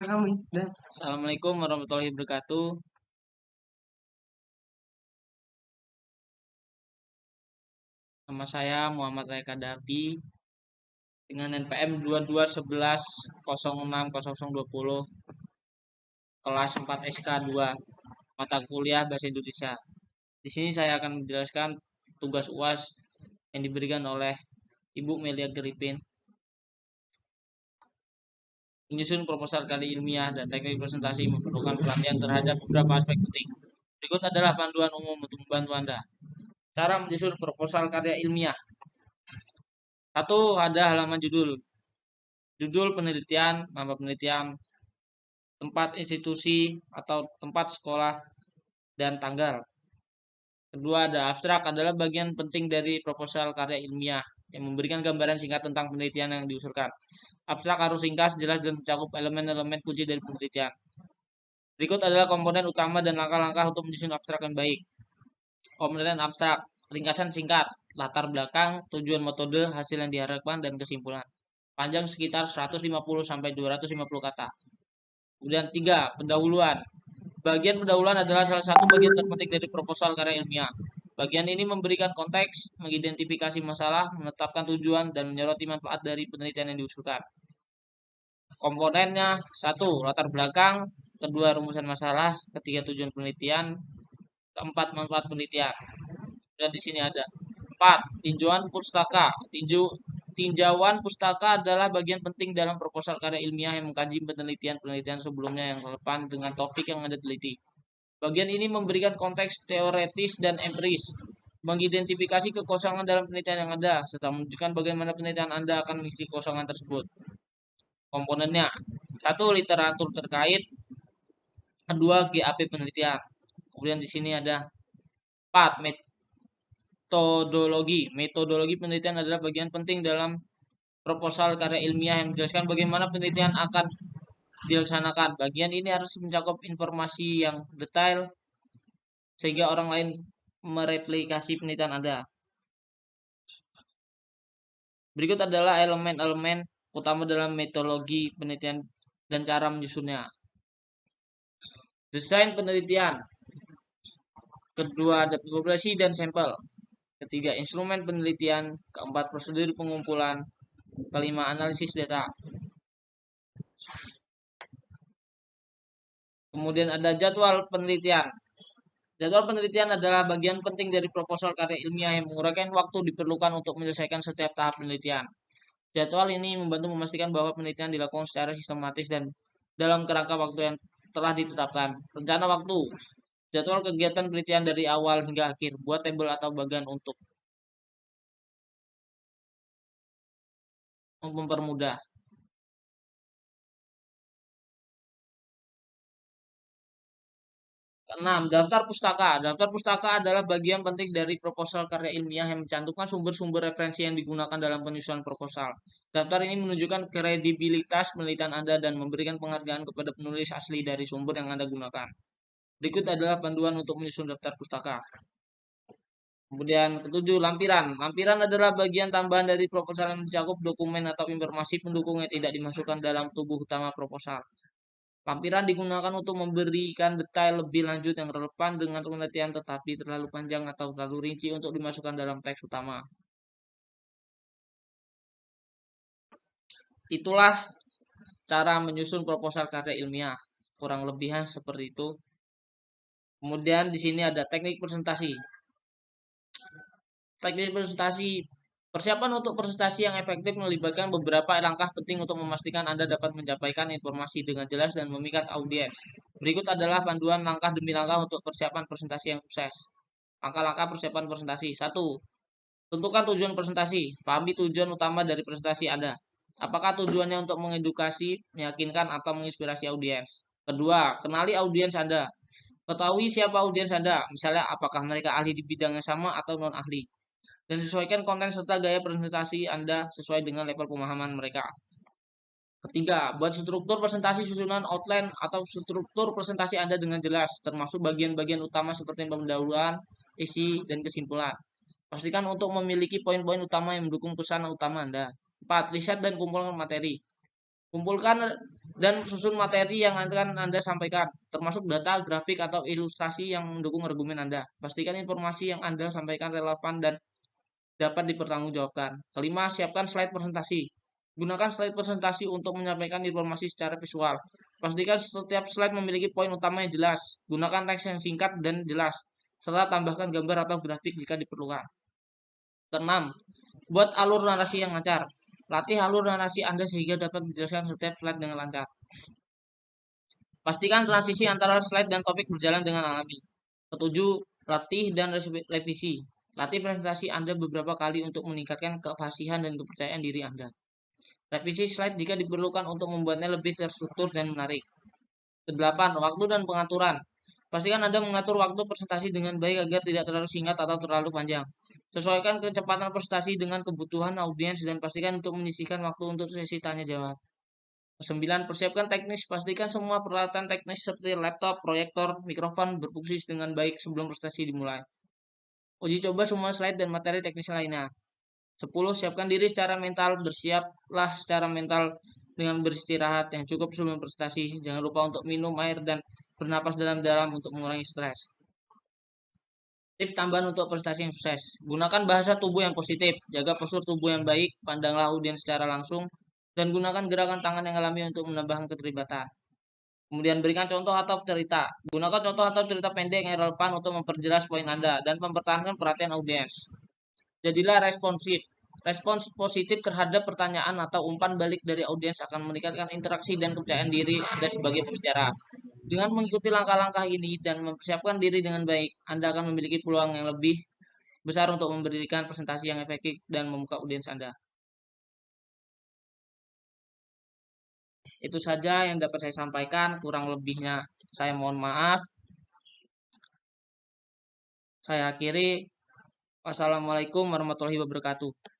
Kami dan Assalamualaikum warahmatullahi wabarakatuh. Nama saya Muhammad Reka Dapi dengan NPM 2211060020 kelas 4 SK2 mata kuliah Bahasa Indonesia. Di sini saya akan menjelaskan tugas UAS yang diberikan oleh Ibu Melia Geripin. Menyusun proposal karya ilmiah dan teknik presentasi memerlukan pelatihan terhadap beberapa aspek penting. Berikut adalah panduan umum untuk membantu Anda. Cara menyusun proposal karya ilmiah. Satu, ada halaman judul. Judul penelitian, nama penelitian, tempat institusi atau tempat sekolah, dan tanggal. Kedua, ada abstrak adalah bagian penting dari proposal karya ilmiah yang memberikan gambaran singkat tentang penelitian yang diusulkan. Abstrak harus singkat, jelas, dan mencakup elemen-elemen kunci dari penelitian. Berikut adalah komponen utama dan langkah-langkah untuk menyusun abstrak yang baik. Komponen abstrak, ringkasan singkat, latar belakang, tujuan metode, hasil yang diharapkan, dan kesimpulan. Panjang sekitar 150-250 kata. Kemudian 3, pendahuluan. Bagian pendahuluan adalah salah satu bagian terpenting dari proposal karya ilmiah. Bagian ini memberikan konteks, mengidentifikasi masalah, menetapkan tujuan, dan menyoroti manfaat dari penelitian yang diusulkan. Komponennya, 1, latar belakang, kedua, rumusan masalah, ketiga, tujuan penelitian, keempat, manfaat penelitian. Dan di sini ada 4, tinjauan pustaka. Tinjauan pustaka adalah bagian penting dalam proposal karya ilmiah yang mengkaji penelitian-penelitian sebelumnya yang relevan dengan topik yang Anda teliti. Bagian ini memberikan konteks teoretis dan empiris, mengidentifikasi kekosongan dalam penelitian yang ada, serta menunjukkan bagaimana penelitian Anda akan mengisi kekosongan tersebut. Komponennya, 1, literatur terkait, kedua, GAP penelitian. Kemudian di sini ada 4, metodologi. Metodologi penelitian adalah bagian penting dalam proposal karya ilmiah yang menjelaskan bagaimana penelitian akan dilaksanakan. Bagian ini harus mencakup informasi yang detail sehingga orang lain mereplikasi penelitian Anda. Berikut adalah elemen-elemen utama dalam metodologi penelitian dan cara menyusunnya. Desain penelitian. Kedua, ada populasi dan sampel. Ketiga, instrumen penelitian. Keempat, prosedur pengumpulan. Kelima, analisis data. Kemudian ada jadwal penelitian. Jadwal penelitian adalah bagian penting dari proposal karya ilmiah yang menguraikan waktu diperlukan untuk menyelesaikan setiap tahap penelitian. Jadwal ini membantu memastikan bahwa penelitian dilakukan secara sistematis dan dalam kerangka waktu yang telah ditetapkan. Rencana waktu. Jadwal kegiatan penelitian dari awal hingga akhir. Buat tabel atau bagian untuk mempermudah. 6. Daftar pustaka. Daftar pustaka adalah bagian penting dari proposal karya ilmiah yang mencantumkan sumber-sumber referensi yang digunakan dalam penyusunan proposal. Daftar ini menunjukkan kredibilitas penelitian Anda dan memberikan penghargaan kepada penulis asli dari sumber yang Anda gunakan. Berikut adalah panduan untuk menyusun daftar pustaka. Kemudian ketujuh, lampiran. Lampiran adalah bagian tambahan dari proposal yang mencakup dokumen atau informasi pendukung yang tidak dimasukkan dalam tubuh utama proposal. Lampiran digunakan untuk memberikan detail lebih lanjut yang relevan dengan penelitian tetapi terlalu panjang atau terlalu rinci untuk dimasukkan dalam teks utama. Itulah cara menyusun proposal karya ilmiah. Kurang lebihnya seperti itu. Kemudian di sini ada teknik presentasi. Teknik presentasi. Persiapan untuk presentasi yang efektif melibatkan beberapa langkah penting untuk memastikan Anda dapat menyampaikan informasi dengan jelas dan memikat audiens. Berikut adalah panduan langkah demi langkah untuk persiapan presentasi yang sukses. Langkah-langkah persiapan presentasi. 1. Tentukan tujuan presentasi. Pahami tujuan utama dari presentasi Anda. Apakah tujuannya untuk mengedukasi, meyakinkan, atau menginspirasi audiens? Kedua, kenali audiens Anda. Ketahui siapa audiens Anda, misalnya apakah mereka ahli di bidang yang sama atau non-ahli. Dan sesuaikan konten serta gaya presentasi Anda sesuai dengan level pemahaman mereka. Ketiga, buat struktur presentasi susunan outline atau struktur presentasi Anda dengan jelas, termasuk bagian-bagian utama seperti pendahuluan, isi, dan kesimpulan. Pastikan untuk memiliki poin-poin utama yang mendukung pesan utama Anda. 4. Riset dan kumpulkan materi. Kumpulkan dan susun materi yang akan Anda sampaikan, termasuk data, grafik, atau ilustrasi yang mendukung argumen Anda. Pastikan informasi yang Anda sampaikan relevan dan dapat dipertanggungjawabkan. Kelima, siapkan slide presentasi. Gunakan slide presentasi untuk menyampaikan informasi secara visual. Pastikan setiap slide memiliki poin utama yang jelas. Gunakan teks yang singkat dan jelas, serta tambahkan gambar atau grafik jika diperlukan. Keenam, buat alur narasi yang lancar. Latih alur narasi Anda sehingga dapat menjelaskan setiap slide dengan lancar. Pastikan transisi antara slide dan topik berjalan dengan alami. Ketujuh, latih dan revisi. Latih presentasi Anda beberapa kali untuk meningkatkan kefasihan dan kepercayaan diri Anda. Revisi slide jika diperlukan untuk membuatnya lebih terstruktur dan menarik. Kedelapan, waktu dan pengaturan. Pastikan Anda mengatur waktu presentasi dengan baik agar tidak terlalu singkat atau terlalu panjang. Sesuaikan kecepatan presentasi dengan kebutuhan audiens dan pastikan untuk menyisihkan waktu untuk sesi tanya jawab. 9. Persiapkan teknis. Pastikan semua peralatan teknis seperti laptop, proyektor, mikrofon berfungsi dengan baik sebelum presentasi dimulai. Uji coba semua slide dan materi teknis lainnya. 10. Siapkan diri secara mental. Bersiaplah secara mental dengan beristirahat yang cukup sebelum presentasi. Jangan lupa untuk minum air dan bernapas dalam-dalam untuk mengurangi stres. Tips tambahan untuk presentasi yang sukses. Gunakan bahasa tubuh yang positif. Jaga postur tubuh yang baik. Pandanglah audiens secara langsung. Dan gunakan gerakan tangan yang alami untuk menambahkan keterlibatan. Kemudian berikan contoh atau cerita. Gunakan contoh atau cerita pendek yang relevan untuk memperjelas poin Anda dan mempertahankan perhatian audiens. Jadilah responsif. Respons positif terhadap pertanyaan atau umpan balik dari audiens akan meningkatkan interaksi dan kepercayaan diri Anda sebagai pembicara. Dengan mengikuti langkah-langkah ini dan mempersiapkan diri dengan baik, Anda akan memiliki peluang yang lebih besar untuk memberikan presentasi yang efektif dan membuka audiens Anda. Itu saja yang dapat saya sampaikan, kurang lebihnya saya mohon maaf. Saya akhiri. Wassalamualaikum warahmatullahi wabarakatuh.